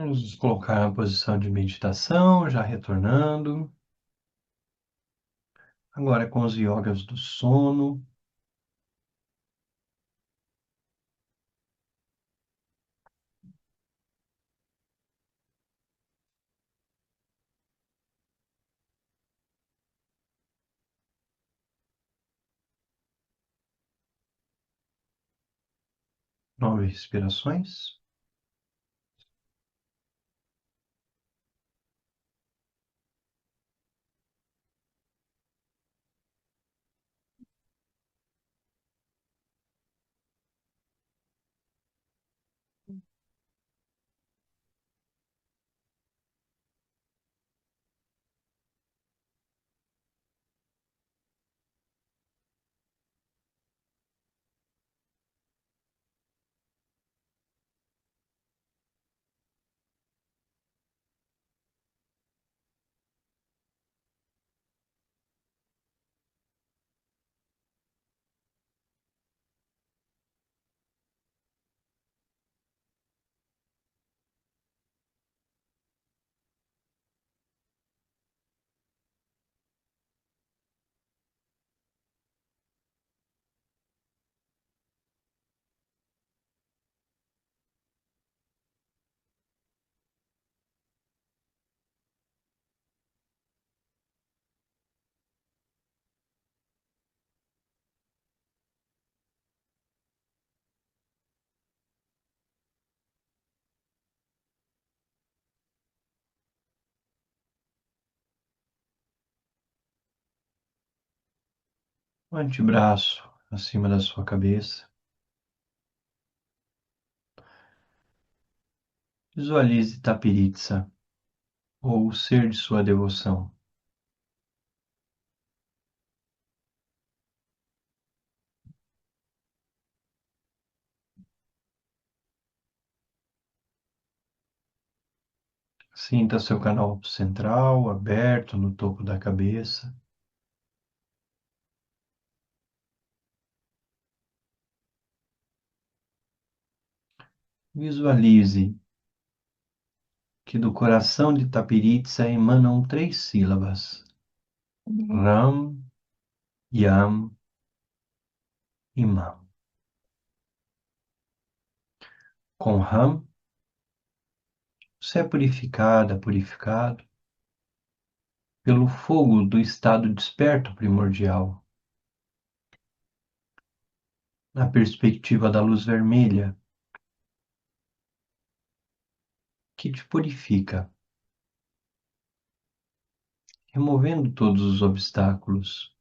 Vamos nos colocar na posição de meditação, já retornando. Agora com os yogas do sono. Nove respirações. O antebraço acima da sua cabeça. Visualize Tapiritsa, ou o ser de sua devoção. Sinta seu canal central aberto no topo da cabeça. Visualize que do coração de Tapiritsa emanam três sílabas: Ram, Yam e Mam. Com Ram, você é purificada, purificado pelo fogo do estado desperto primordial, na perspectiva da luz vermelha, que te purifica, removendo todos os obstáculos.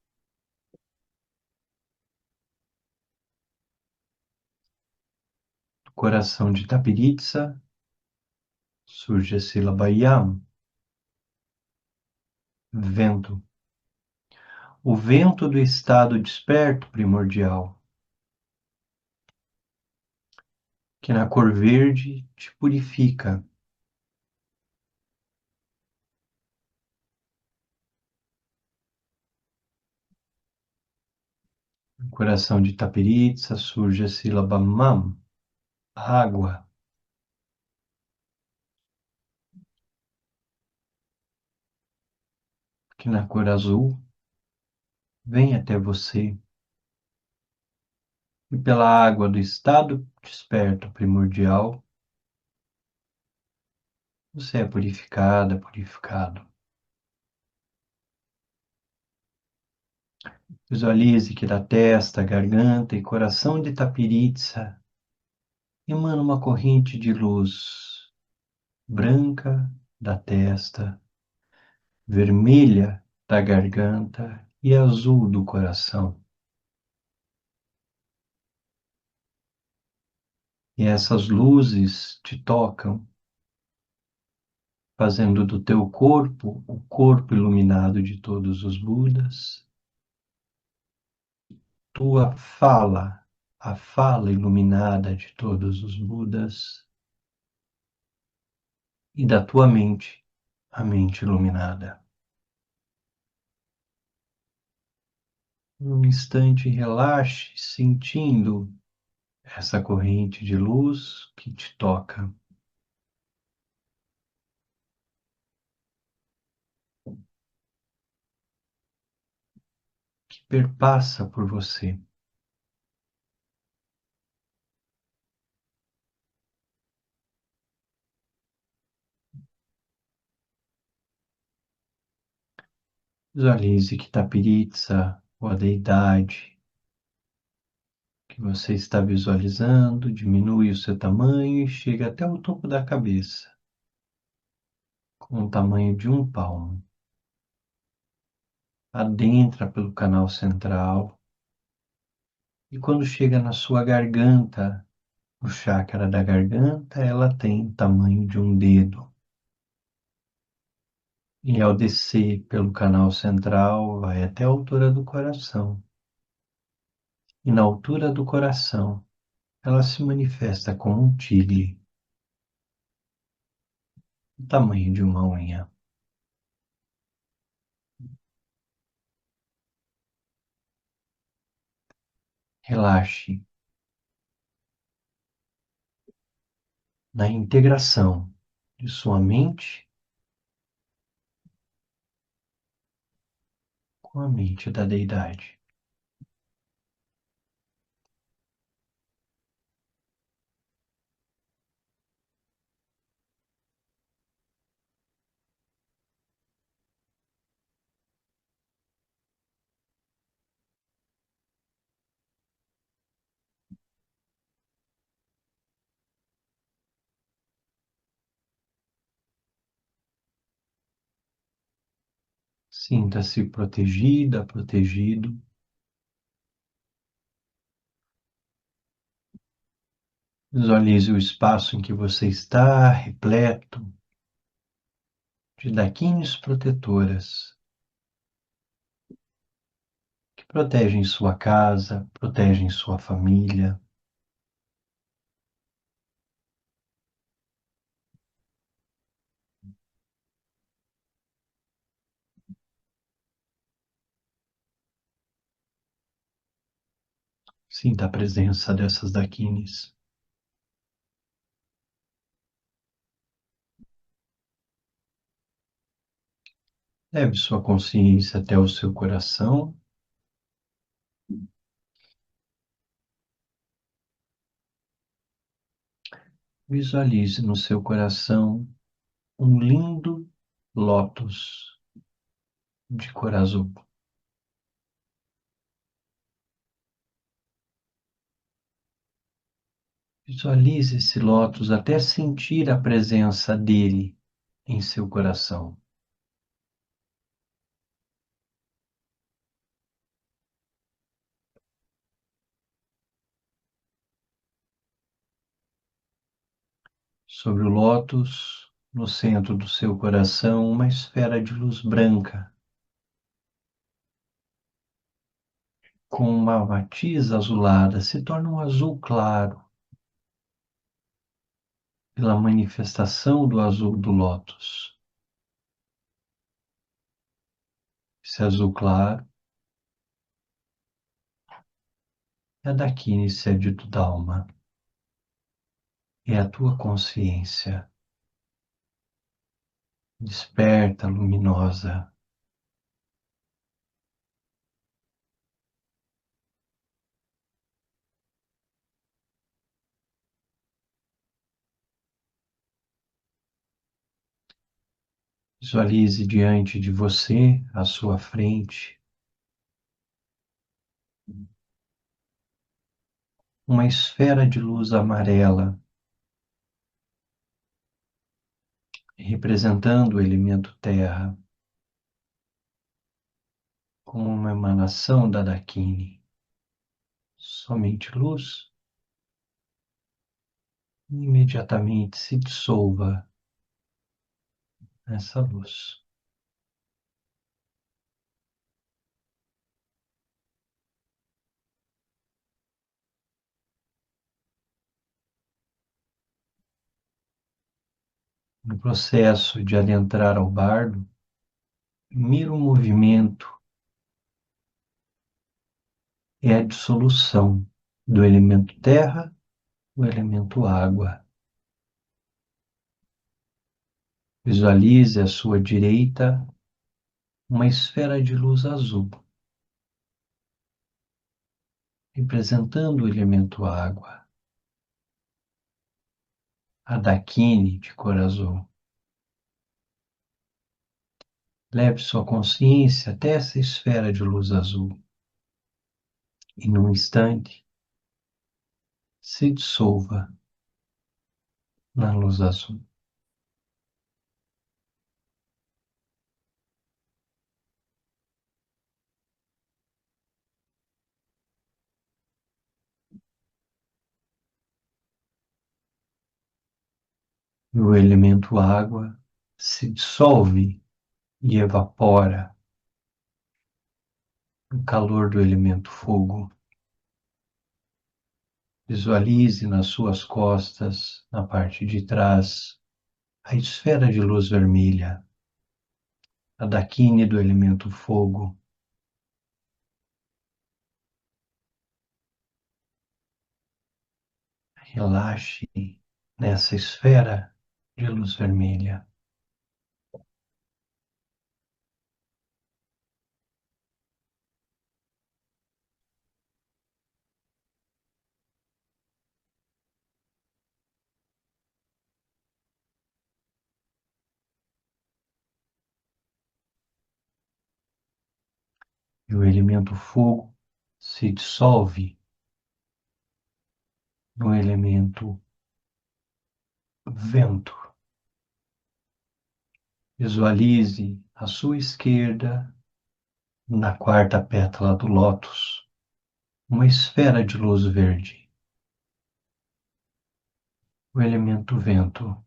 Do coração de Tapiritsa surge a sílaba Yam, vento. O vento do estado desperto primordial, que na cor verde te purifica. No coração de Tapiritsa surge a sílaba Mam, água, que na cor azul vem até você. E pela água do estado desperto primordial, você é purificada, purificado. Visualize que da testa, garganta e coração de Tapiritsa emana uma corrente de luz branca da testa, vermelha da garganta e azul do coração. E essas luzes te tocam, fazendo do teu corpo o corpo iluminado de todos os Budas, tua fala, a fala iluminada de todos os Budas, e da tua mente, a mente iluminada. Num instante, relaxe, sentindo essa corrente de luz que te toca. perpassa por você. Visualize que Tapiritsa, ou a deidade que você está visualizando, diminui o seu tamanho e chega até o topo da cabeça, com o tamanho de um palmo. Adentra pelo canal central e quando chega na sua garganta, o chakra da garganta, ela tem o tamanho de um dedo. E ao descer pelo canal central, vai até a altura do coração. E na altura do coração, ela se manifesta como um tigre, do tamanho de uma unha. Relaxe na integração de sua mente com a mente da deidade. Sinta-se protegida, protegido. Visualize o espaço em que você está, repleto de daquines protetoras que protegem sua casa, protegem sua família. Sinta a presença dessas daquines. Leve sua consciência até o seu coração. Visualize no seu coração um lindo lótus de cor azul. Visualize esse lótus até sentir a presença dele em seu coração. Sobre o lótus, no centro do seu coração, uma esfera de luz branca, com uma matiz azulada, se torna um azul claro, pela manifestação do azul do lótus. Esse azul claro é daqui inicia de tua alma, é a tua consciência desperta, luminosa. Visualize diante de você, à sua frente, uma esfera de luz amarela, representando o elemento terra, como uma emanação da Dakini. Somente luz, e imediatamente se dissolva nessa luz. No processo de adentrar ao bardo, mira o movimento é a dissolução do elemento terra, o elemento água. Visualize à sua direita uma esfera de luz azul, representando o elemento água, a Dakini de cor azul. Leve sua consciência até essa esfera de luz azul e, num instante, se dissolva na luz azul. E o elemento água se dissolve e evapora no calor do elemento fogo. Visualize nas suas costas, na parte de trás, a esfera de luz vermelha, a Dakini do elemento fogo. Relaxe nessa esfera de luz vermelha. E o elemento fogo se dissolve no elemento vento. Visualize à sua esquerda, na quarta pétala do lótus, uma esfera de luz verde. O elemento vento.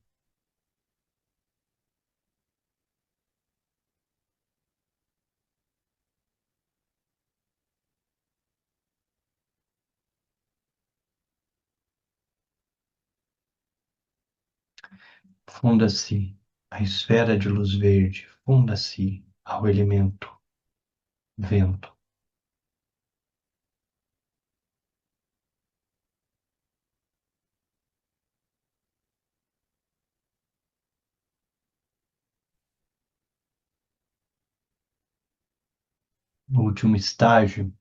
Funda-se a esfera de luz verde, funda-se ao elemento vento. No último estágio,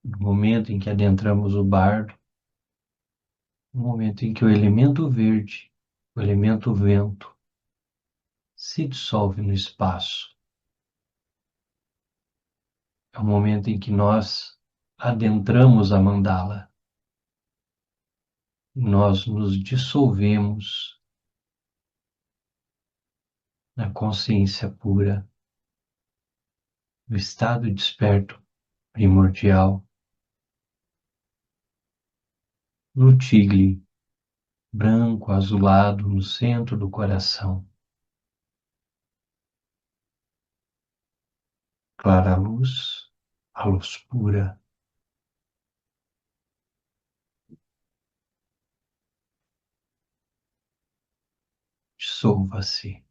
no momento em que adentramos o bardo, no momento em que o elemento verde, o elemento vento, se dissolve no espaço. É o momento em que nós adentramos a mandala. Nós nos dissolvemos na consciência pura, no estado desperto primordial, no tigre branco azulado no centro do coração. Clara luz, a luz pura. Dissolva-se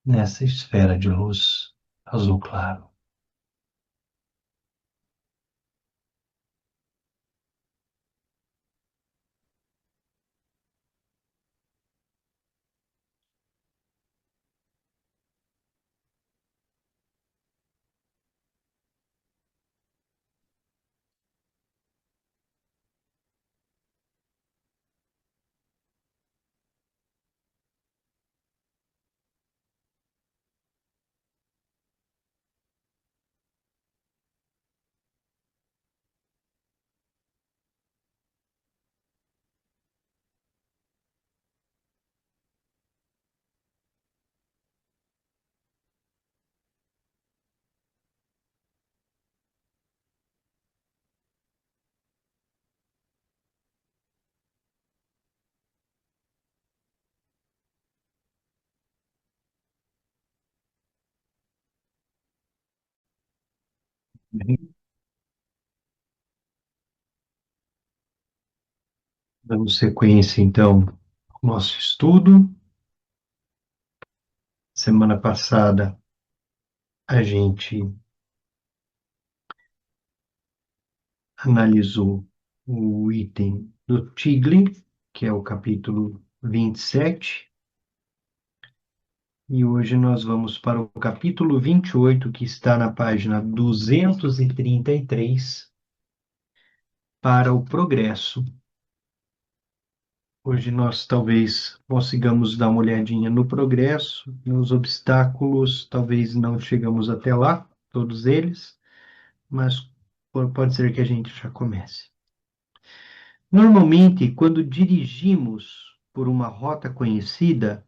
nessa esfera de luz azul claro. Damos sequência, então, ao nosso estudo. Semana passada, a gente analisou o item do Tigre, que é o capítulo 27, E hoje nós vamos para o capítulo 28, que está na página 233, para o progresso. Hoje nós talvez consigamos dar uma olhadinha no progresso, nos obstáculos, talvez não chegamos até lá, todos eles, mas pode ser que a gente já comece. Normalmente, quando dirigimos por uma rota conhecida,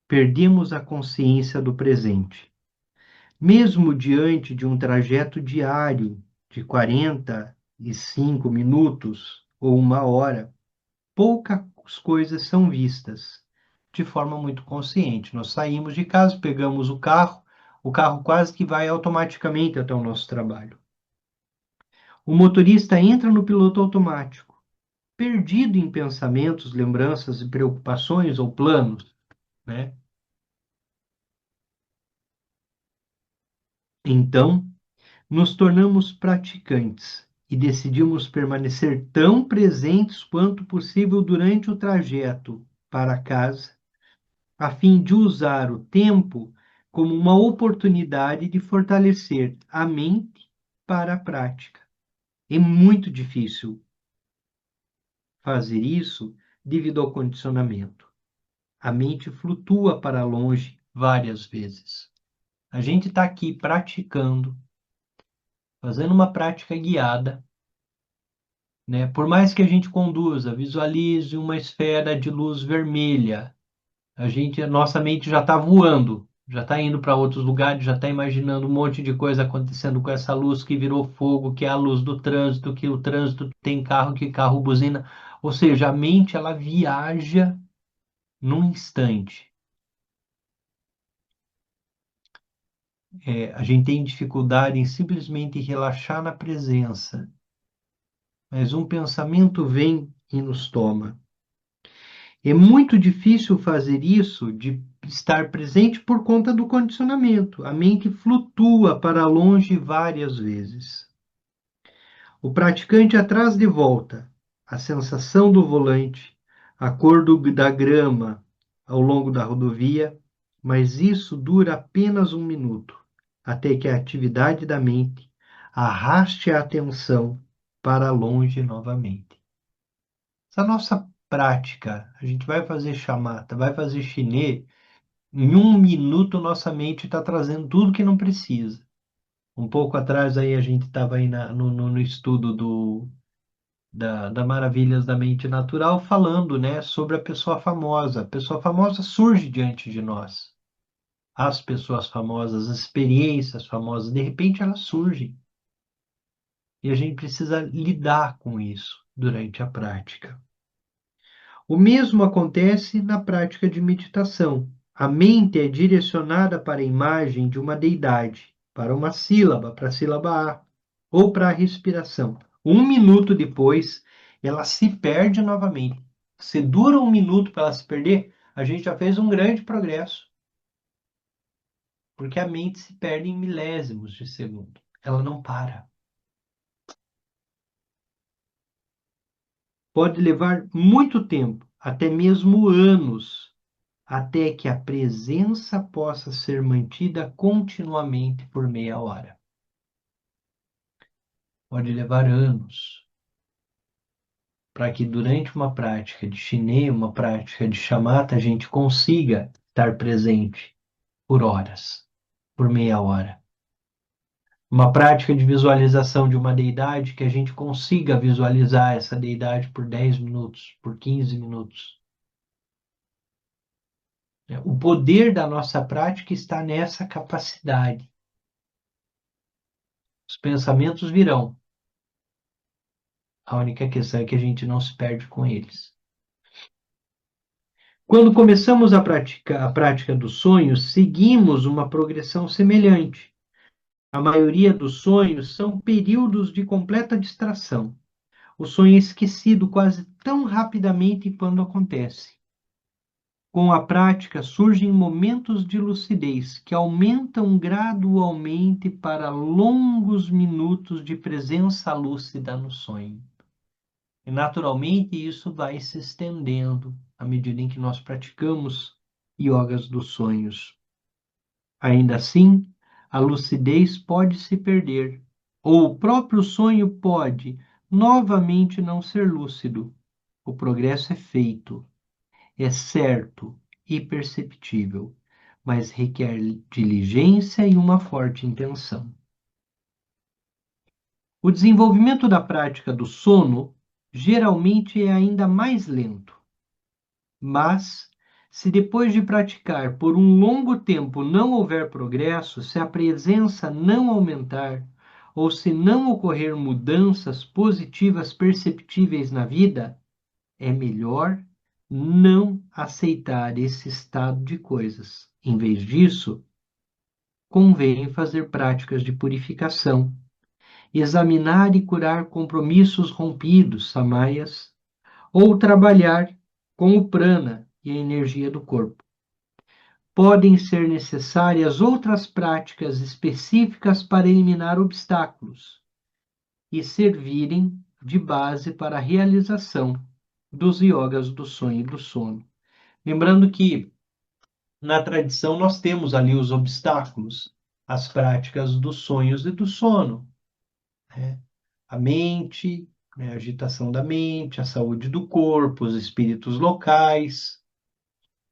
perdemos a consciência do presente. Mesmo diante de um trajeto diário de 45 minutos ou uma hora, poucas coisas são vistas de forma muito consciente. Nós saímos de casa, pegamos o carro quase que vai automaticamente até o nosso trabalho. O motorista entra no piloto automático, perdido em pensamentos, lembranças e preocupações ou planos, né? Então, nos tornamos praticantes e decidimos permanecer tão presentes quanto possível durante o trajeto para casa, a fim de usar o tempo como uma oportunidade de fortalecer a mente para a prática. É muito difícil fazer isso devido ao condicionamento. A mente flutua para longe várias vezes. A gente está aqui praticando, fazendo uma prática guiada, né? Por mais que a gente conduza, visualize uma esfera de luz vermelha, a nossa mente já está voando, já está indo para outros lugares, já está imaginando um monte de coisa acontecendo com essa luz que virou fogo, que é a luz do trânsito, que o trânsito tem carro, que carro buzina. Ou seja, a mente ela viaja num instante. A gente tem dificuldade em simplesmente relaxar na presença, mas um pensamento vem e nos toma. É muito difícil fazer isso de estar presente por conta do condicionamento. A mente flutua para longe várias vezes. O praticante atrás de volta, a sensação do volante, a cor da grama ao longo da rodovia, mas isso dura apenas um minuto, até que a atividade da mente arraste a atenção para longe novamente. Essa nossa prática, a gente vai fazer chamata, vai fazer chinê, em um minuto nossa mente está trazendo tudo que não precisa. Um pouco atrás aí a gente estava aí no estudo da Maravilhas da Mente Natural falando, né, sobre a pessoa famosa. A pessoa famosa surge diante de nós. As pessoas famosas, as experiências famosas, de repente elas surgem. E a gente precisa lidar com isso durante a prática. O mesmo acontece na prática de meditação. A mente é direcionada para a imagem de uma deidade, para uma sílaba, para a sílaba A, ou para a respiração. Um minuto depois, ela se perde novamente. Se dura um minuto para ela se perder, a gente já fez um grande progresso, porque a mente se perde em milésimos de segundo. Ela não para. Pode levar muito tempo, até mesmo anos, até que a presença possa ser mantida continuamente por meia hora. Pode levar anos para que durante uma prática de chinê, uma prática de chamata, a gente consiga estar presente por horas, por meia hora. Uma prática de visualização de uma deidade que a gente consiga visualizar essa deidade por 10 minutos, por 15 minutos. O poder da nossa prática está nessa capacidade. Os pensamentos virão. A única questão é que a gente não se perde com eles. Quando começamos a prática dos sonhos, seguimos uma progressão semelhante. A maioria dos sonhos são períodos de completa distração. O sonho é esquecido quase tão rapidamente quando acontece. Com a prática, surgem momentos de lucidez que aumentam gradualmente para longos minutos de presença lúcida no sonho. E naturalmente isso vai se estendendo à medida em que nós praticamos yogas dos sonhos. Ainda assim, a lucidez pode se perder, ou o próprio sonho pode novamente não ser lúcido. O progresso é feito, é certo e perceptível, mas requer diligência e uma forte intenção. O desenvolvimento da prática do sono geralmente é ainda mais lento, mas se depois de praticar por um longo tempo não houver progresso, se a presença não aumentar, ou se não ocorrer mudanças positivas perceptíveis na vida, é melhor não aceitar esse estado de coisas. Em vez disso, convém fazer práticas de purificação, examinar e curar compromissos rompidos, samayas, ou trabalhar com o prana e a energia do corpo. Podem ser necessárias outras práticas específicas para eliminar obstáculos e servirem de base para a realização dos yogas do sonho e do sono. Lembrando que na tradição nós temos ali os obstáculos, as práticas dos sonhos e do sono, né? A mente, né, a agitação da mente, a saúde do corpo, os espíritos locais.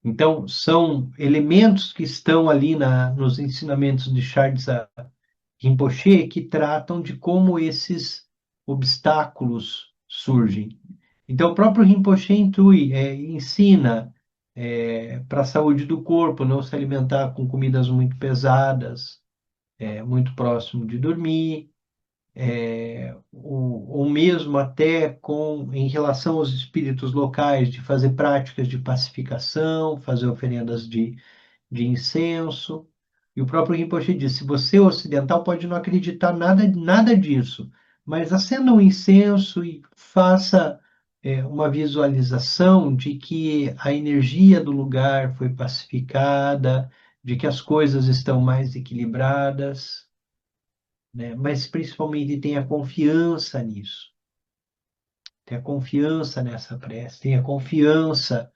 Então, são elementos que estão ali nos ensinamentos de Charles Rinpoche que tratam de como esses obstáculos surgem. Então, o próprio Rinpoche ensina para a saúde do corpo, não se alimentar com comidas muito pesadas, muito próximo de dormir, ou mesmo até em relação aos espíritos locais, de fazer práticas de pacificação, fazer oferendas de incenso. E o próprio Rinpoche disse: você ocidental pode não acreditar nada disso, mas acenda um incenso e faça uma visualização de que a energia do lugar foi pacificada, de que as coisas estão mais equilibradas, né? Mas principalmente tenha confiança nisso, tenha confiança nessa prece, tenha confiança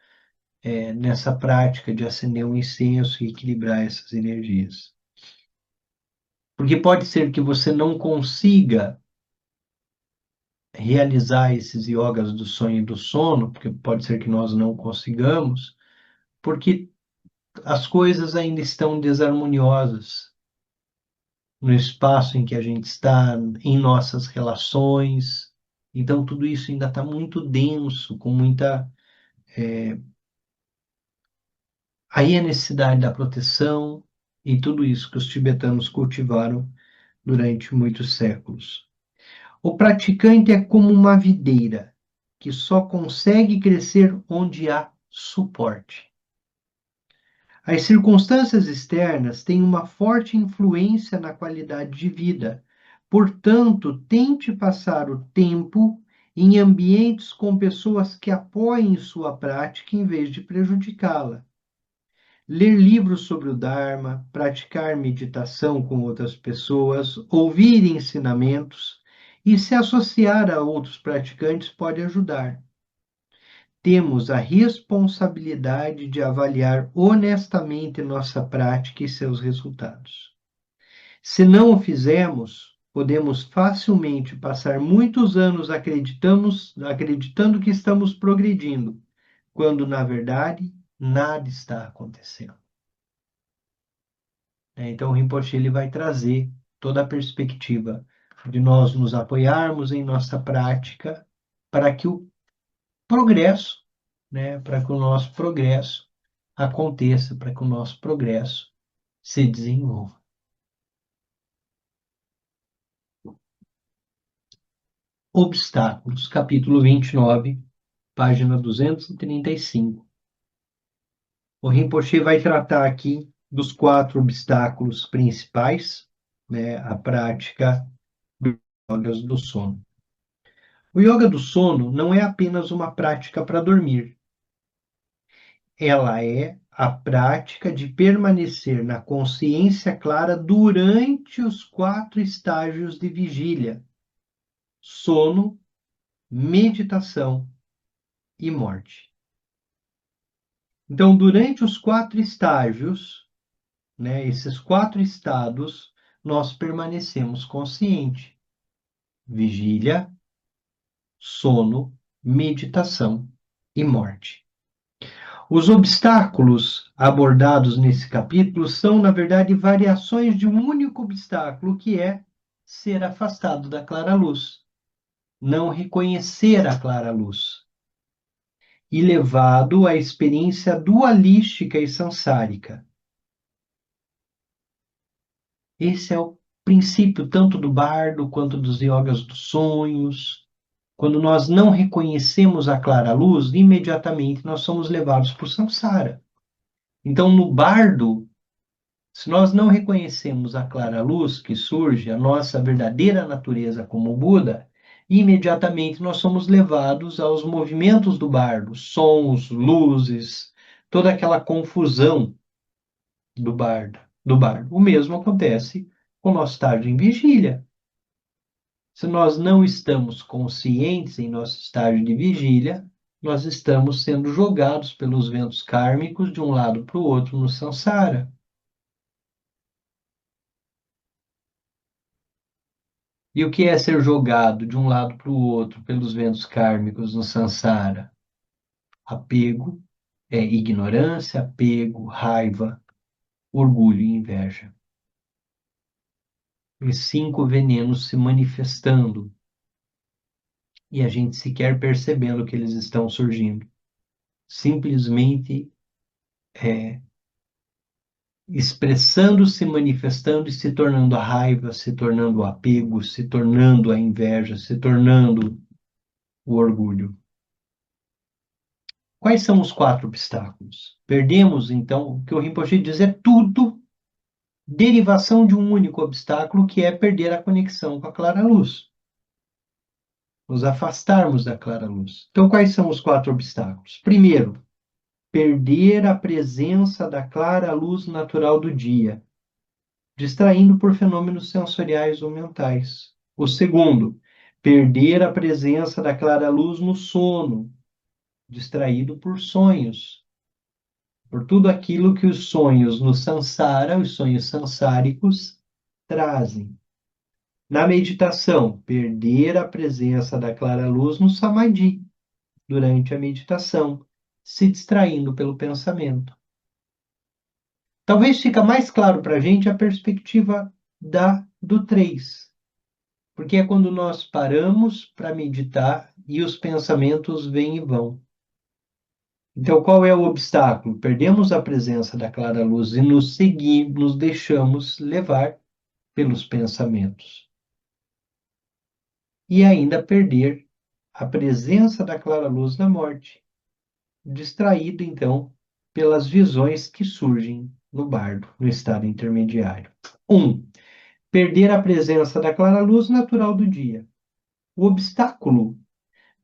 nessa prática de acender um incenso e equilibrar essas energias. Porque pode ser que você não consiga realizar esses yogas do sonho e do sono, porque pode ser que nós não consigamos, porque as coisas ainda estão desarmoniosas no espaço em que a gente está, em nossas relações. Então, tudo isso ainda está muito denso, com muita. Aí a necessidade da proteção e tudo isso que os tibetanos cultivaram durante muitos séculos. O praticante é como uma videira que só consegue crescer onde há suporte. As circunstâncias externas têm uma forte influência na qualidade de vida. Portanto, tente passar o tempo em ambientes com pessoas que apoiem sua prática em vez de prejudicá-la. Ler livros sobre o Dharma, praticar meditação com outras pessoas, ouvir ensinamentos e se associar a outros praticantes pode ajudar. Temos a responsabilidade de avaliar honestamente nossa prática e seus resultados. Se não o fizermos, podemos facilmente passar muitos anos acreditando que estamos progredindo, quando na verdade nada está acontecendo. Então, o Rinpoche ele vai trazer toda a perspectiva de nós nos apoiarmos em nossa prática para que o progresso, né, para que o nosso progresso aconteça, para que o nosso progresso se desenvolva. Obstáculos, capítulo 29, página 235. O Rinpoche vai tratar aqui dos 4 obstáculos principais, né, a prática do sono. O yoga do sono não é apenas uma prática para dormir. Ela é a prática de permanecer na consciência clara durante os 4 estágios de vigília: sono, meditação e morte. Então, durante os 4 estágios, né? Esses 4 estados, nós permanecemos consciente. Vigília, sono, meditação e morte. Os obstáculos abordados nesse capítulo são, na verdade, variações de um único obstáculo, que é ser afastado da clara luz, não reconhecer a clara luz, e levado à experiência dualística e samsárica. Esse é o princípio tanto do bardo quanto dos yogas dos sonhos. Quando nós não reconhecemos a clara luz, imediatamente nós somos levados para o samsara. Então, no bardo, se nós não reconhecemos a clara luz que surge, a nossa verdadeira natureza como Buda, imediatamente nós somos levados aos movimentos do bardo, sons, luzes, toda aquela confusão do bardo. O mesmo acontece com o nosso estágio em vigília. Se nós não estamos conscientes em nosso estágio de vigília, nós estamos sendo jogados pelos ventos kármicos de um lado para o outro no samsara. E o que é ser jogado de um lado para o outro pelos ventos kármicos no samsara? Apego, ignorância, apego, raiva, orgulho e inveja. Os 5 venenos se manifestando e a gente sequer percebendo que eles estão surgindo. Simplesmente expressando-se, manifestando e se tornando a raiva, se tornando o apego, se tornando a inveja, se tornando o orgulho. Quais são os 4 obstáculos? Perdemos, então, o que o Rinpoche diz é tudo derivação de um único obstáculo, que é perder a conexão com a clara luz. Nos afastarmos da clara luz. Então, quais são os 4 obstáculos? Primeiro, perder a presença da clara luz natural do dia, distraindo por fenômenos sensoriais ou mentais. O segundo, perder a presença da clara luz no sono, distraído por sonhos, por tudo aquilo que os sonhos no samsara, os sonhos sansáricos, trazem. Na meditação, perder a presença da clara luz no samadhi, durante a meditação, se distraindo pelo pensamento. Talvez fica mais claro para a gente a perspectiva do 3, porque é quando nós paramos para meditar e os pensamentos vêm e vão. Então, qual é o obstáculo? Perdemos a presença da clara luz e nos deixamos levar pelos pensamentos. E ainda perder a presença da clara luz na morte, distraído, então, pelas visões que surgem no bardo, no estado intermediário. 1. Perder a presença da clara luz natural do dia. O obstáculo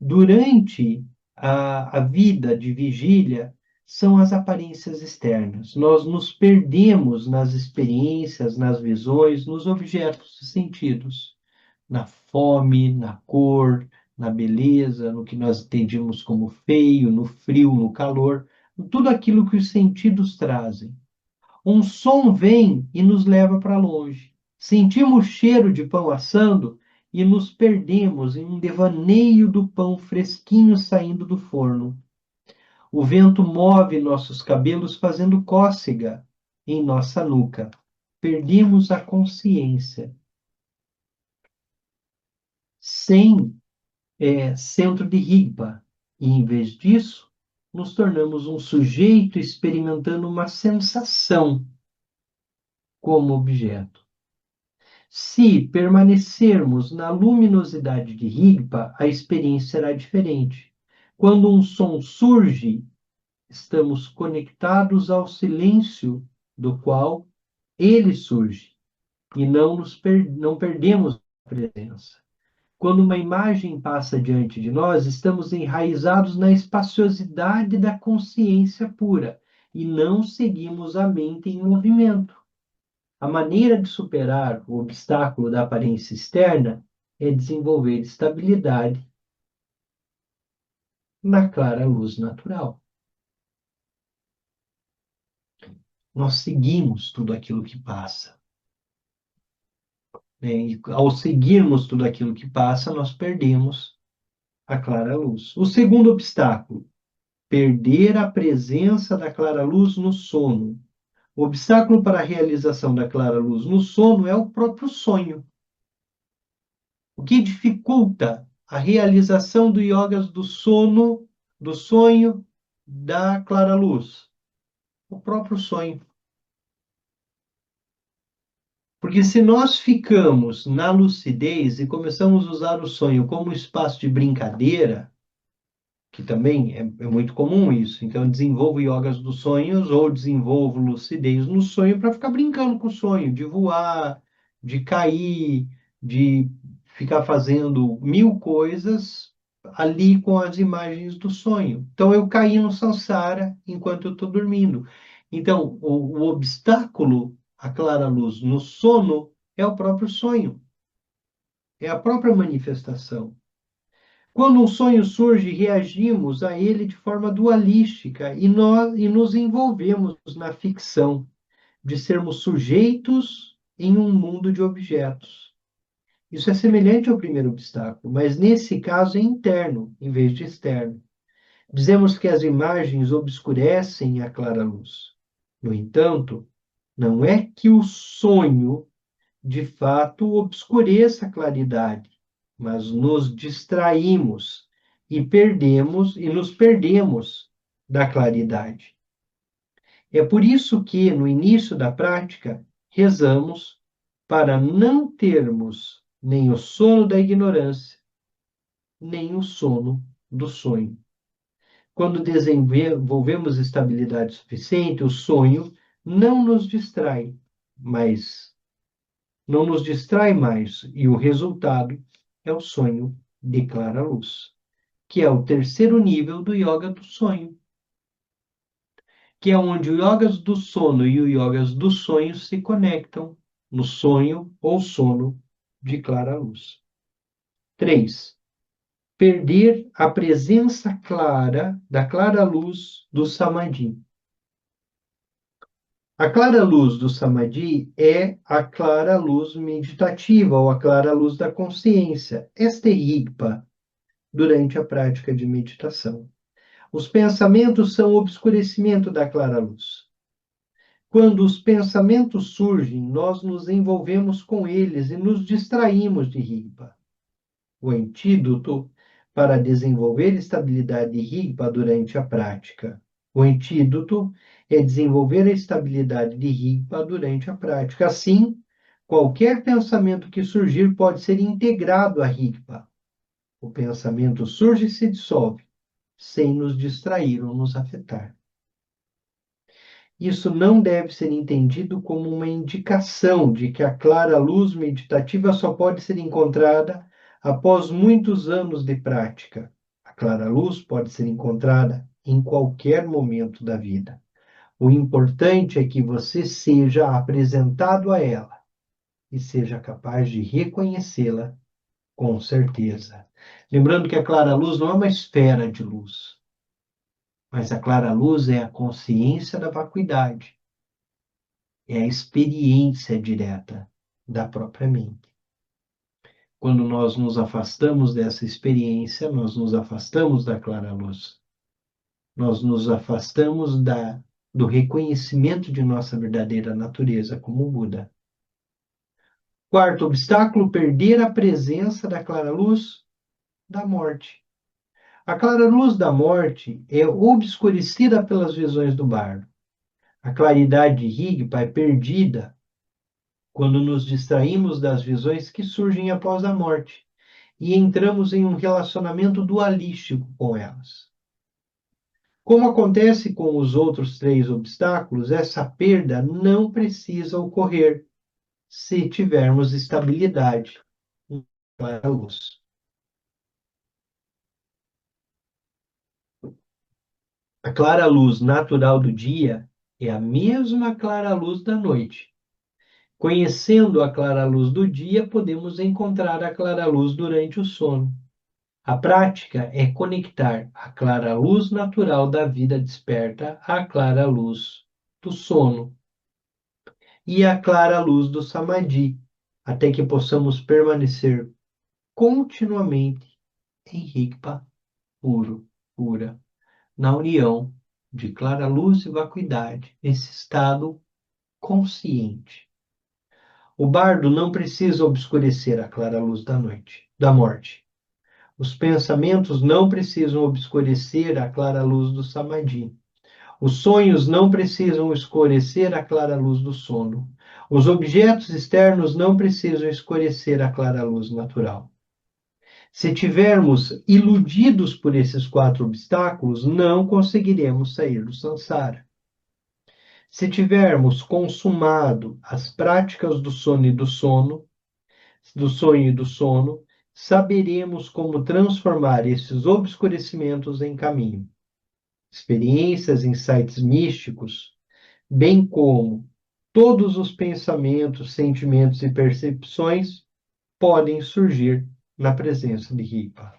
durante a vida de vigília são as aparências externas. Nós nos perdemos nas experiências, nas visões, nos objetos sentidos, na fome, na cor, na beleza, no que nós entendemos como feio, no frio, no calor, tudo aquilo que os sentidos trazem. Um som vem e nos leva para longe. Sentimos o cheiro de pão assando e nos perdemos em um devaneio do pão fresquinho saindo do forno. O vento move nossos cabelos fazendo cócega em nossa nuca. Perdemos a consciência. Sem centro de Rigpa. E, em vez disso, nos tornamos um sujeito experimentando uma sensação como objeto. Se permanecermos na luminosidade de Rigpa, a experiência será diferente. Quando um som surge, estamos conectados ao silêncio do qual ele surge e não perdemos a presença. Quando uma imagem passa diante de nós, estamos enraizados na espaciosidade da consciência pura e não seguimos a mente em movimento. A maneira de superar o obstáculo da aparência externa é desenvolver estabilidade na clara luz natural. nós seguimos tudo aquilo que passa, né? E ao seguirmos tudo aquilo que passa, nós perdemos a clara luz. O segundo obstáculo, perder a presença da clara luz no sono. O obstáculo para a realização da clara luz no sono é o próprio sonho. O que dificulta a realização do yogas do sono, do sonho da clara luz? O próprio sonho. Porque se nós ficamos na lucidez e começamos a usar o sonho como espaço de brincadeira, que também é muito comum isso. Então, eu desenvolvo yogas dos sonhos ou desenvolvo lucidez no sonho para ficar brincando com o sonho, de voar, de cair, de ficar fazendo mil coisas ali com as imagens do sonho. Então, eu caí no samsara enquanto eu estou dormindo. Então, o obstáculo à clara luz no sono é o próprio sonho, é a própria manifestação. Quando um sonho surge, reagimos a ele de forma dualística e nos envolvemos na ficção de sermos sujeitos em um mundo de objetos. Isso é semelhante ao primeiro obstáculo, mas nesse caso é interno em vez de externo. Dizemos que as imagens obscurecem a clara luz. No entanto, não é que o sonho de fato obscureça a claridade, mas nos distraímos e nos perdemos da claridade. É por isso que no início da prática rezamos para não termos nem o sono da ignorância, nem o sono do sonho. Quando desenvolvemos estabilidade suficiente, o sonho não nos distrai, mas não nos distrai mais, e o resultado é o sonho de clara luz, que é o terceiro nível do yoga do sonho, que é onde o yogas do sono e o yogas do sonho se conectam no sonho ou sono de clara luz. 3. Perder a presença clara da clara luz do samadhi. A clara luz do samadhi é a clara luz meditativa ou a clara luz da consciência. Esta é rigpa durante a prática de meditação. Os pensamentos são o obscurecimento da clara luz. Quando os pensamentos surgem, nós nos envolvemos com eles e nos distraímos de rigpa. O antídoto para desenvolver estabilidade de rigpa durante a prática. O antídoto é desenvolver a estabilidade de rigpa durante a prática. Assim, qualquer pensamento que surgir pode ser integrado à rigpa. O pensamento surge e se dissolve, sem nos distrair ou nos afetar. Isso não deve ser entendido como uma indicação de que a clara luz meditativa só pode ser encontrada após muitos anos de prática. A clara luz pode ser encontrada em qualquer momento da vida. O importante é que você seja apresentado a ela e seja capaz de reconhecê-la com certeza. Lembrando que a clara luz não é uma esfera de luz, mas a clara luz é a consciência da vacuidade, é a experiência direta da própria mente. Quando nós nos afastamos dessa experiência, nós nos afastamos da clara luz. Nós nos afastamos do reconhecimento de nossa verdadeira natureza como Buda. Quarto obstáculo, perder a presença da clara luz da morte. A clara luz da morte é obscurecida pelas visões do bardo. A claridade de Rigpa é perdida quando nos distraímos das visões que surgem após a morte e entramos em um relacionamento dualístico com elas. Como acontece com os outros três obstáculos, essa perda não precisa ocorrer se tivermos estabilidade para a luz. A clara luz natural do dia é a mesma clara luz da noite. Conhecendo a clara luz do dia, podemos encontrar a clara luz durante o sono. A prática é conectar a clara luz natural da vida desperta à clara luz do sono e a clara luz do Samadhi, até que possamos permanecer continuamente em Rigpa puro, pura, na união de clara luz e vacuidade, nesse estado consciente. O bardo não precisa obscurecer a clara luz da noite, da morte. Os pensamentos não precisam obscurecer a clara luz do samadhi. Os sonhos não precisam escurecer a clara luz do sono. Os objetos externos não precisam escurecer a clara luz natural. Se tivermos iludidos por esses quatro obstáculos, não conseguiremos sair do samsara. Se tivermos consumado as práticas do sono e do sono, do sonho e do sono, saberemos como transformar esses obscurecimentos em caminho. Experiências, insights místicos, bem como todos os pensamentos, sentimentos e percepções podem surgir na presença de Ripa.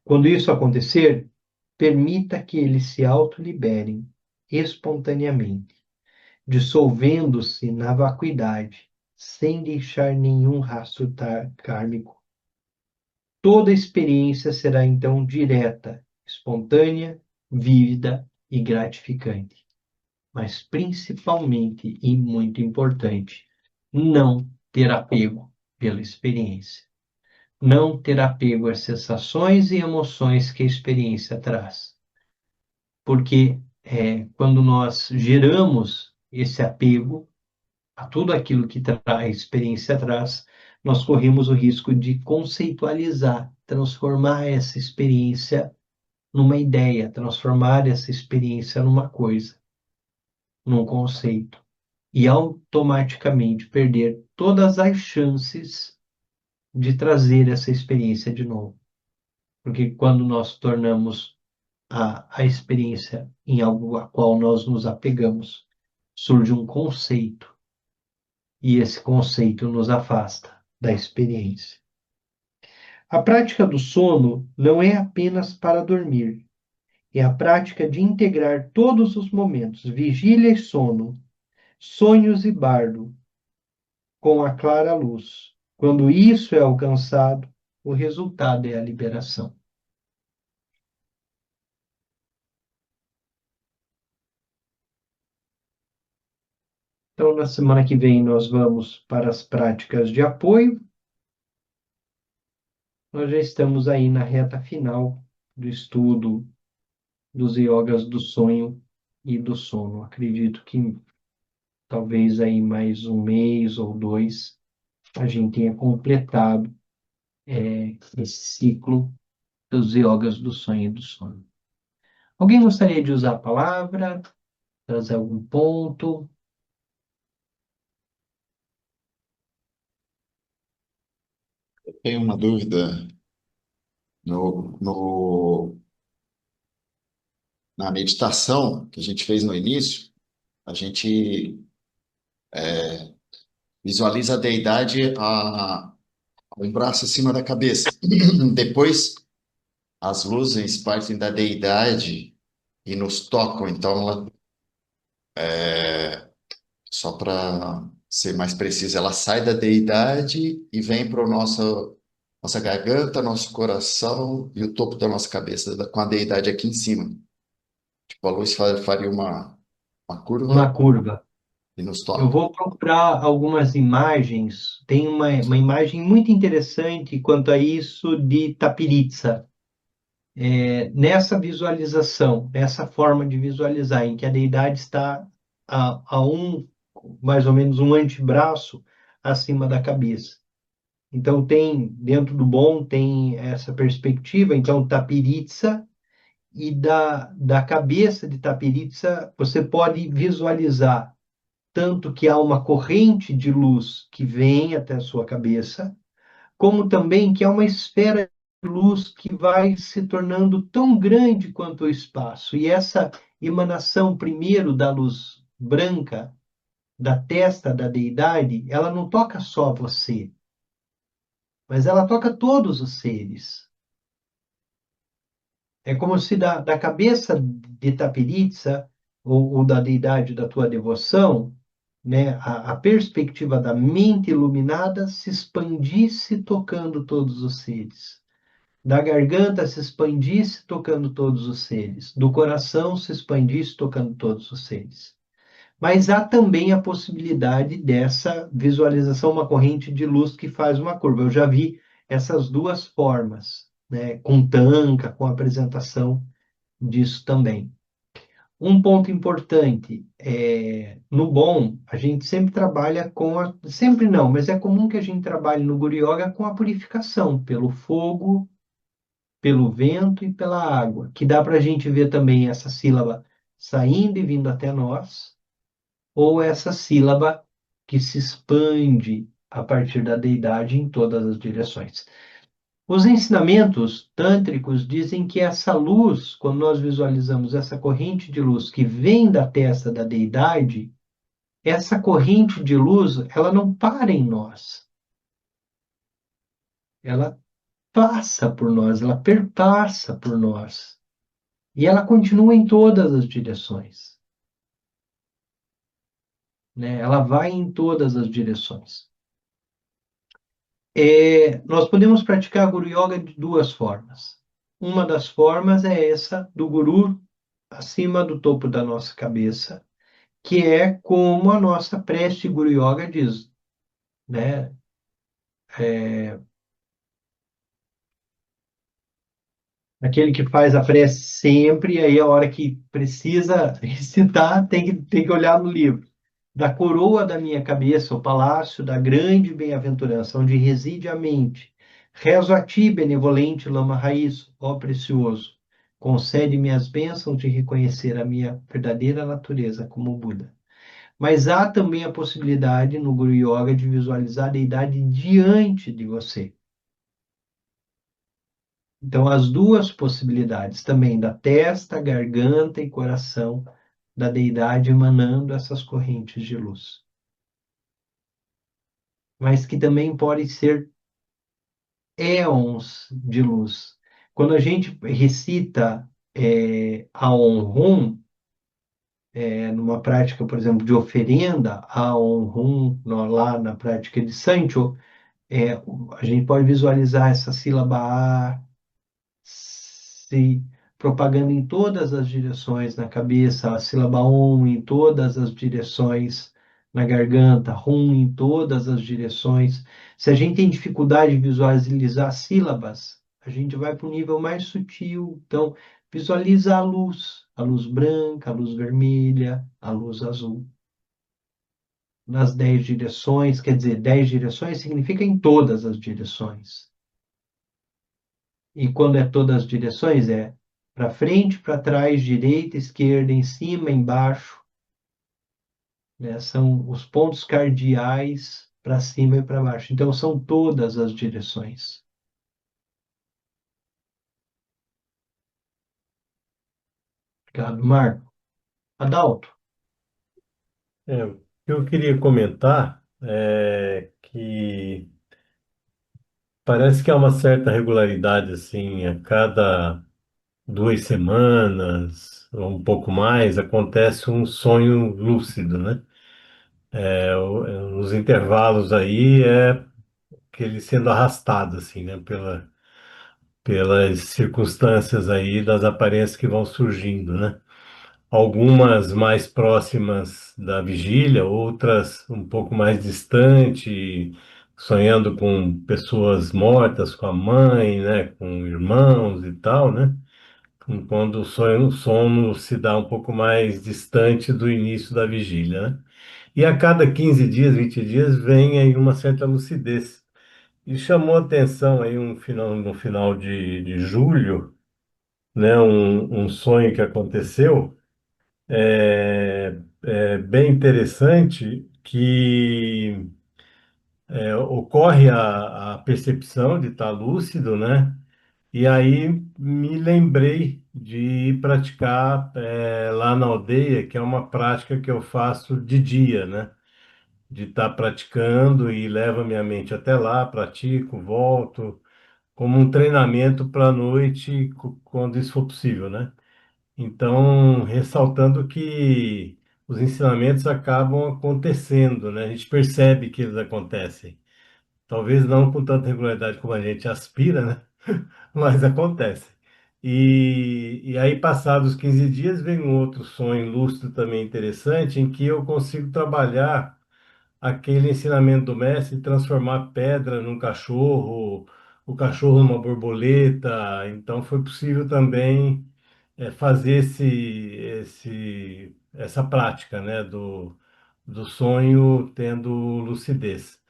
Quando isso acontecer, permita que eles se autoliberem espontaneamente, dissolvendo-se na vacuidade, sem deixar nenhum rastro kármico. Toda experiência será então direta, espontânea, vívida e gratificante. Mas principalmente e muito importante, não ter apego pela experiência. Não ter apego às sensações e emoções que a experiência traz. Porque quando nós geramos esse apego a tudo aquilo que a experiência traz, nós corremos o risco de conceitualizar, transformar essa experiência numa ideia, transformar essa experiência numa coisa, num conceito, e automaticamente perder todas as chances de trazer essa experiência de novo. Porque quando nós tornamos a experiência em algo a qual nós nos apegamos, surge um conceito, e esse conceito nos afasta da experiência. A prática do sono não é apenas para dormir, é a prática de integrar todos os momentos, vigília e sono, sonhos e bardo, com a clara luz. Quando isso é alcançado, o resultado é a liberação. Então, na semana que vem, nós vamos para as práticas de apoio. Nós já estamos aí na reta final do estudo dos yogas do sonho e do sono. Acredito que talvez aí mais um mês ou dois a gente tenha completado esse ciclo dos yogas do sonho e do sono. Alguém gostaria de usar a palavra, trazer algum ponto? Tenho uma dúvida no, no, na meditação que a gente fez no início, a gente visualiza a deidade um braço acima da cabeça. Depois, as luzes partem da deidade e nos tocam. Então, só para ser mais preciso, ela sai da deidade e vem para o nossa garganta, nosso coração e o topo da nossa cabeça, com a deidade aqui em cima. Tipo, a luz faria uma Uma curva curva. e nos Eu toca. vou procurar algumas imagens. Tem uma imagem muito interessante quanto a isso de Tapiritsa. Nessa visualização, nessa forma de visualizar, em que a deidade está mais ou menos um antebraço acima da cabeça. Então, dentro do bom, tem essa perspectiva. Então, Tapiritsa, e da cabeça de Tapiritsa, você pode visualizar tanto que há uma corrente de luz que vem até a sua cabeça, como também que há uma esfera de luz que vai se tornando tão grande quanto o espaço. E essa emanação, primeiro, da luz branca, da testa da deidade, ela não toca só você, mas ela toca todos os seres. É como se da cabeça de Tapiritsa, ou da deidade da tua devoção, né, a perspectiva da mente iluminada se expandisse tocando todos os seres. Da garganta se expandisse tocando todos os seres. Do coração se expandisse tocando todos os seres. Mas há também a possibilidade dessa visualização, uma corrente de luz que faz uma curva. Eu já vi essas duas formas, né, com tanca, com apresentação disso também. Um ponto importante no bom, a gente sempre trabalha com sempre não, mas é comum que a gente trabalhe no Guru Yoga com a purificação pelo fogo, pelo vento e pela água, que dá para a gente ver também essa sílaba saindo e vindo até nós, ou essa sílaba que se expande a partir da deidade em todas as direções. Os ensinamentos tântricos dizem que essa luz, quando nós visualizamos essa corrente de luz que vem da testa da deidade, essa corrente de luz, ela não para em nós. Ela passa por nós, ela perpassa por nós. E ela continua em todas as direções, né? Ela vai em todas as direções. Nós podemos praticar Guru Yoga de duas formas. Uma das formas é essa do Guru acima do topo da nossa cabeça, que é como a nossa prece Guru Yoga diz, né? Aquele que faz a prece sempre, e aí a hora que precisa recitar, tem que olhar no livro. Da coroa da minha cabeça, o palácio da grande bem-aventurança, onde reside a mente. Rezo a ti, benevolente lama raiz, ó precioso. Concede-me as bênçãos de reconhecer a minha verdadeira natureza como Buda. Mas há também a possibilidade no Guru Yoga de visualizar a deidade diante de você. Então, as duas possibilidades também da testa, garganta e coração da deidade emanando essas correntes de luz. Mas que também podem ser éons de luz. Quando a gente recita a Om numa prática, por exemplo, de oferenda, a Om lá na prática de Sancho, é, a gente pode visualizar essa sílaba A se propagando em todas as direções na cabeça, a sílaba Om em todas as direções na garganta, Hum em todas as direções. Se a gente tem dificuldade de visualizar sílabas, a gente vai para o nível mais sutil. Então, visualiza a luz branca, a luz vermelha, a luz azul. Nas 10 direções, quer dizer, 10 direções significa em todas as direções. E quando é todas as direções, é para frente, para trás, direita, esquerda, em cima, embaixo, né? São os pontos cardeais para cima e para baixo. Então, são todas as direções. Obrigado, Marco. Adalto. O que eu queria comentar é que parece que há uma certa regularidade, assim, a cada 2 semanas ou um pouco mais, acontece um sonho lúcido, né? Nos intervalos aí é que ele sendo arrastado, assim, né? Pelas circunstâncias aí das aparências que vão surgindo, né? Algumas mais próximas da vigília, outras um pouco mais distante, sonhando com pessoas mortas, com a mãe, né, com irmãos e tal, né? Quando o sono se dá um pouco mais distante do início da vigília, né? E a cada 15 dias, 20 dias, vem aí uma certa lucidez. E chamou atenção aí no final de julho, né, um sonho que aconteceu é bem interessante que ocorre a percepção de estar lúcido, né? E aí me lembrei de praticar lá na aldeia, que é uma prática que eu faço de dia, né? De estar praticando e levo a minha mente até lá, pratico, volto, como um treinamento para a noite, quando isso for possível, né? Então, ressaltando que os ensinamentos acabam acontecendo, né? A gente percebe que eles acontecem. Talvez não com tanta regularidade como a gente aspira, né? Mas acontece. E aí, passados 15 dias, vem um outro sonho lúcido também interessante, em que eu consigo trabalhar aquele ensinamento do mestre, transformar pedra num cachorro, o cachorro numa borboleta. Então, foi possível também fazer essa prática, né, do sonho tendo lucidez.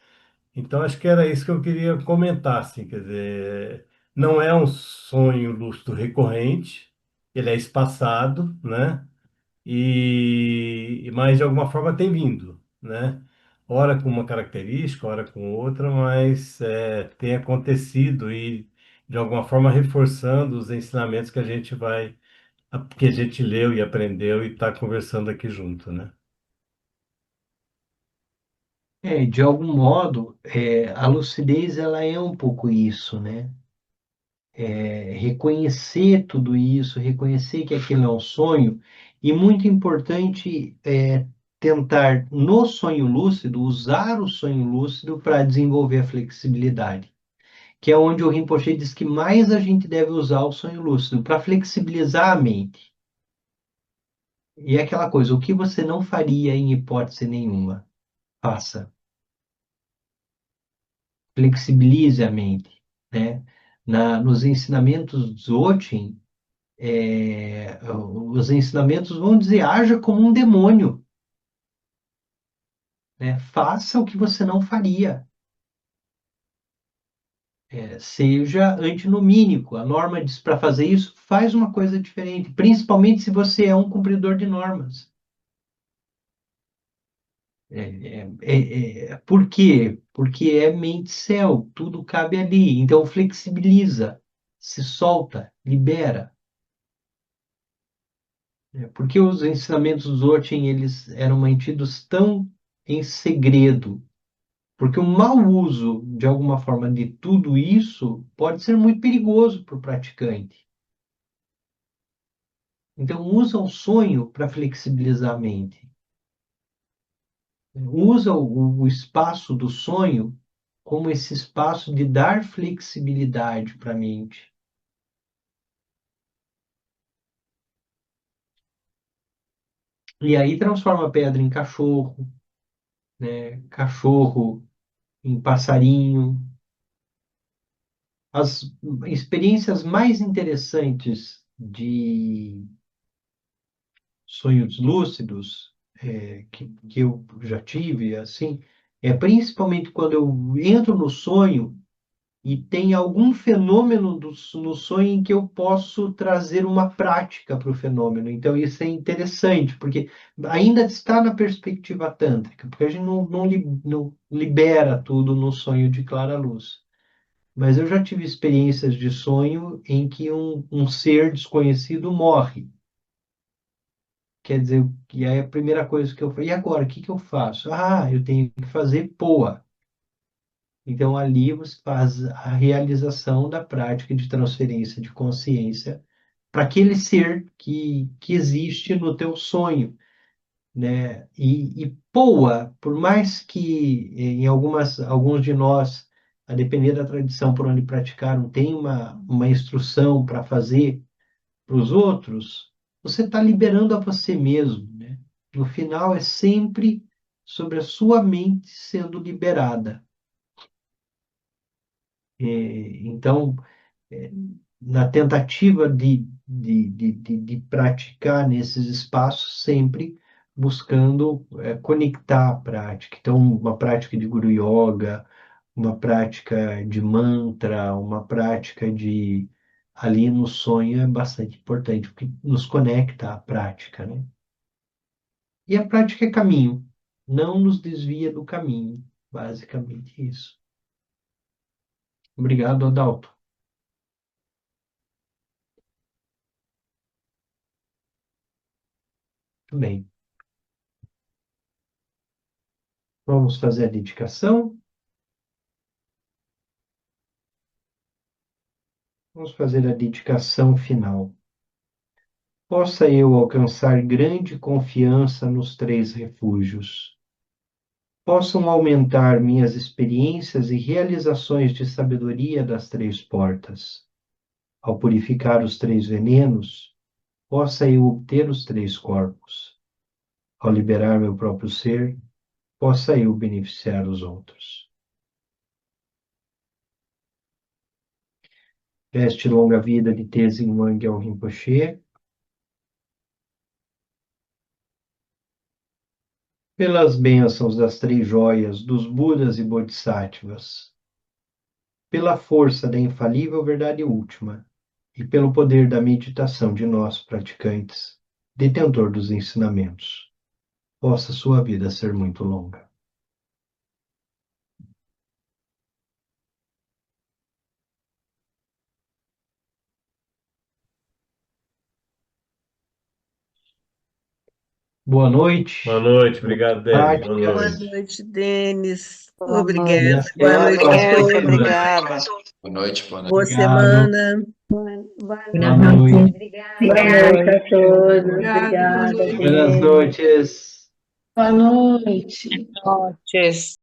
Então, acho que era isso que eu queria comentar, assim, quer dizer, não é um sonho lúcido recorrente, ele é espaçado, né? Mas de alguma forma tem vindo, né? Ora com uma característica, ora com outra, mas tem acontecido e de alguma forma reforçando os ensinamentos que a gente leu e aprendeu e está conversando aqui junto, né? De algum modo, a lucidez ela é um pouco isso, né? Reconhecer tudo isso, reconhecer que aquilo é um sonho, e muito importante tentar, no sonho lúcido, usar o sonho lúcido para desenvolver a flexibilidade, que é onde o Rinpoche diz que mais a gente deve usar o sonho lúcido, para flexibilizar a mente. E é aquela coisa, o que você não faria em hipótese nenhuma, faça. Flexibilize a mente, né? Nos ensinamentos Dzogchen, os ensinamentos vão dizer, haja como um demônio, né? Faça o que você não faria. Seja antinomínico. A norma diz para fazer isso, faz uma coisa diferente, principalmente se você é um cumpridor de normas. Por quê? Porque é mente-céu, tudo cabe ali. Então, flexibiliza, se solta, libera. Porque os ensinamentos do Zortin, eles eram mantidos tão em segredo? Porque o mau uso, de alguma forma, de tudo isso pode ser muito perigoso para o praticante. Então, usa o sonho para flexibilizar a mente. Usa o espaço do sonho como esse espaço de dar flexibilidade para a mente. E aí transforma a pedra em cachorro, né? Cachorro em passarinho. As experiências mais interessantes de sonhos lúcidos que eu já tive, assim, é principalmente quando eu entro no sonho e tem algum fenômeno no sonho em que eu posso trazer uma prática para o fenômeno. Então, isso é interessante, porque ainda está na perspectiva tântrica, porque a gente não libera tudo no sonho de clara luz. Mas eu já tive experiências de sonho em que um ser desconhecido morre. Quer dizer, e aí a primeira coisa que eu falei, e agora, o que que eu faço? Ah, eu tenho que fazer POA. Então, ali você faz a realização da prática de transferência de consciência para aquele ser que existe no teu sonho, né? E POA, por mais que em alguns de nós, a depender da tradição por onde praticaram, tem uma instrução para fazer para os outros, você está liberando a você mesmo, né? No final, é sempre sobre a sua mente sendo liberada. Então, é, na tentativa de praticar nesses espaços, sempre buscando conectar a prática. Então, uma prática de Guru Yoga, uma prática de mantra, uma prática de ali no sonho é bastante importante, porque nos conecta à prática, né? E a prática é caminho, não nos desvia do caminho, basicamente isso. Obrigado, Adalto. Muito bem. Vamos fazer a dedicação. Vamos fazer a dedicação final. possa eu alcançar grande confiança nos três refúgios. Possam aumentar minhas experiências e realizações de sabedoria das três portas. Ao purificar os três venenos, possa eu obter os três corpos. Ao liberar meu próprio ser, possa eu beneficiar os outros. Veste longa vida de Tenzin Wangyal Rinpoche, pelas bênçãos das três joias dos Budas e Bodhisattvas, pela força da infalível verdade última e pelo poder da meditação de nós praticantes, detentor dos ensinamentos, possa sua vida ser muito longa. Boa noite. Boa noite, obrigado, Denis. Boa Práticas. Boa noite. noite, Denis. Boa Obrigada. noite. Boa noite, Boa noite, professor. obrigada. Boa noite, boa noite. Boa Obrigado. semana. Boa noite. Boa noite a todos. Obrigada. Obrigada, Buenas Denis. noites. Boa noite. Noches.